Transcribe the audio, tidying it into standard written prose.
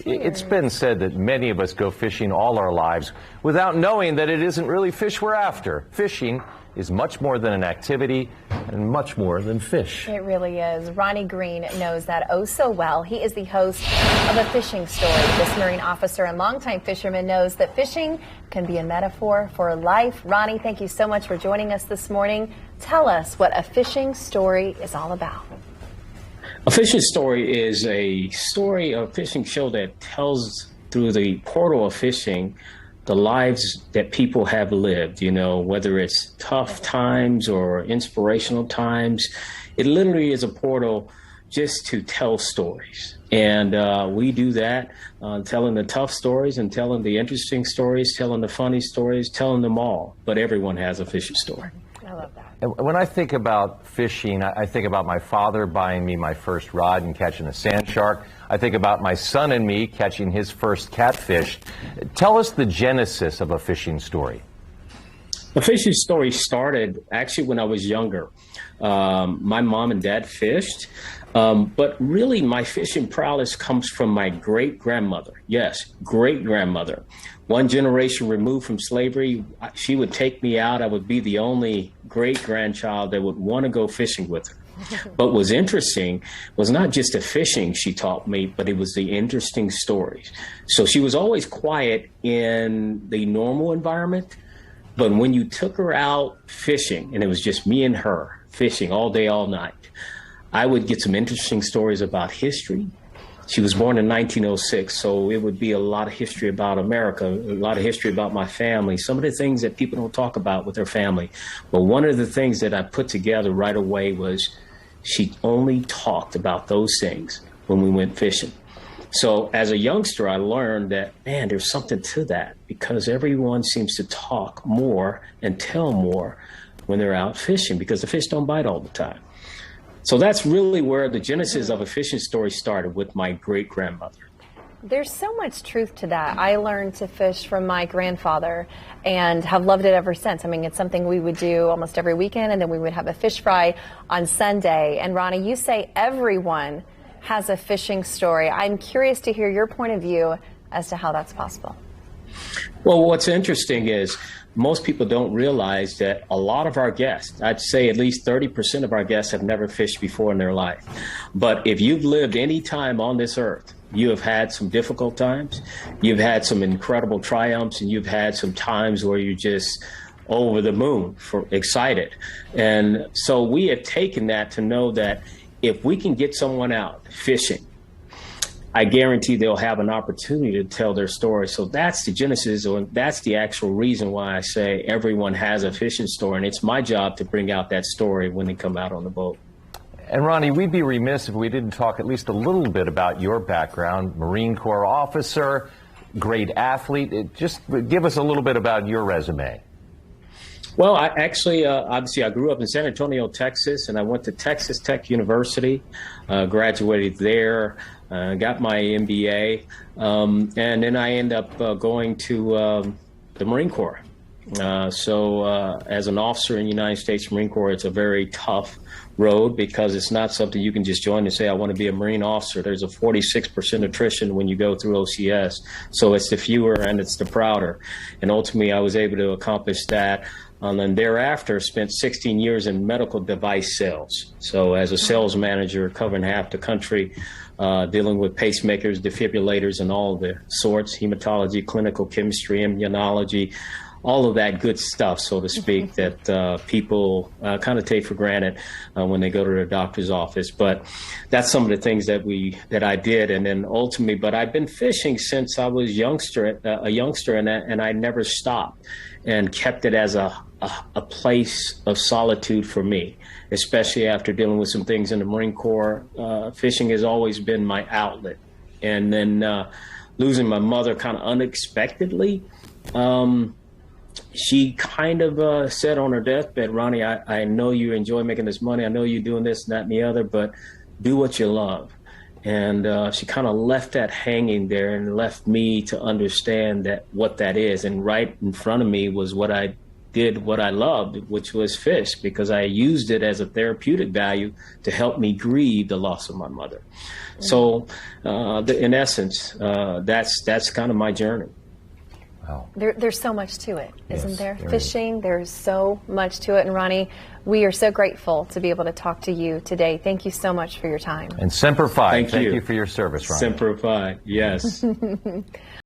It's been said that many of us go fishing all our lives without knowing that it isn't really fish we're after. Fishing is much more than an activity and much more than fish. It really is. Ronnie Green knows that oh so well. He is the host of A Fishing Story. This marine officer and longtime fisherman knows that fishing can be a metaphor for life. Ronnie, thank you so much for joining us this morning. Tell us what A Fishing Story is all about. A Fishing Story is a fishing show that tells through the portal of fishing the lives that people have lived, you know, whether it's tough times or inspirational times. It literally is a portal just to tell stories. And we do that, telling the tough stories and telling the interesting stories, telling the funny stories, telling them all. But everyone has a fishing story. I love that. When I think about fishing, I think about my father buying me my first rod and catching a sand shark. I think about my son and me catching his first catfish. Tell us the genesis of A Fishing Story. A Fishing Story started actually when I was younger. My mom and dad fished, but really my fishing prowess comes from my great-grandmother. Yes, great-grandmother. One generation removed from slavery, she would take me out. I would be the only great-grandchild that would want to go fishing with her. But what was interesting was not just the fishing she taught me, but it was the interesting stories. So she was always quiet in the normal environment, but when you took her out fishing, and it was just me and her fishing all day, all night, I would get some interesting stories about history. She was born in 1906, so it would be a lot of history about America, a lot of history about my family, some of the things that people don't talk about with their family. But one of the things that I put together right away was she only talked about those things when we went fishing. So as a youngster, I learned that, man, there's something to that, because everyone seems to talk more and tell more when they're out fishing, because the fish don't bite all the time. So that's really where the genesis of A Fishing Story started, with my great-grandmother. There's so much truth to that. I learned to fish from my grandfather and have loved it ever since. I mean, it's something we would do almost every weekend, and then we would have a fish fry on Sunday. And Ronnie, you say everyone has a fishing story. I'm curious to hear your point of view as to how that's possible. Well, what's interesting is most people don't realize that a lot of our guests, I'd say at least 30% of our guests, have never fished before in their life. But if you've lived any time on this earth, you have had some difficult times, you've had some incredible triumphs, and you've had some times where you're just over the moon, excited. And so we have taken that to know that if we can get someone out fishing, I guarantee they'll have an opportunity to tell their story. So that's the genesis, or that's the actual reason why I say everyone has a fishing story. And it's my job to bring out that story when they come out on the boat. And Ronnie, we'd be remiss if we didn't talk at least a little bit about your background. Marine Corps officer, great athlete. Just give us a little bit about your resume. Well, I actually, obviously, I grew up in San Antonio, Texas, and I went to Texas Tech University, graduated there, got my MBA, and then I ended up going to the Marine Corps. So as an officer in the United States Marine Corps, it's a very tough road, because it's not something you can just join and say, I want to be a Marine officer. There's a 46% attrition when you go through OCS. So it's the fewer and it's the prouder. And ultimately, I was able to accomplish that. And then thereafter, spent 16 years in medical device sales. So as a sales manager, covering half the country, dealing with pacemakers, defibrillators, and all the sorts, hematology, clinical chemistry, immunology, all of that good stuff, so to speak, that people kind of take for granted when they go to their doctor's office. But that's some of the things that I did, and then ultimately. But I've been fishing since I was a youngster, and I never stopped, and kept it as a place of solitude for me, especially after dealing with some things in the Marine Corps. Fishing has always been my outlet, and then losing my mother kind of unexpectedly. She kind of said on her deathbed, Ronnie, I know you enjoy making this money. I know you're doing this, and that, and the other, but do what you love. And she kind of left that hanging there and left me to understand that what that is. And right in front of me was what I did what I loved, which was fish, because I used it as a therapeutic value to help me grieve the loss of my mother. So, in essence, that's kind of my journey. Wow. There's so much to it, isn't Yes, there? there Fishing, there's so much to it. And Ronnie, we are so grateful to be able to talk to you today. Thank you so much for your time. And Semper Fi. Thank you for your service, Ronnie. Semper Fi, yes.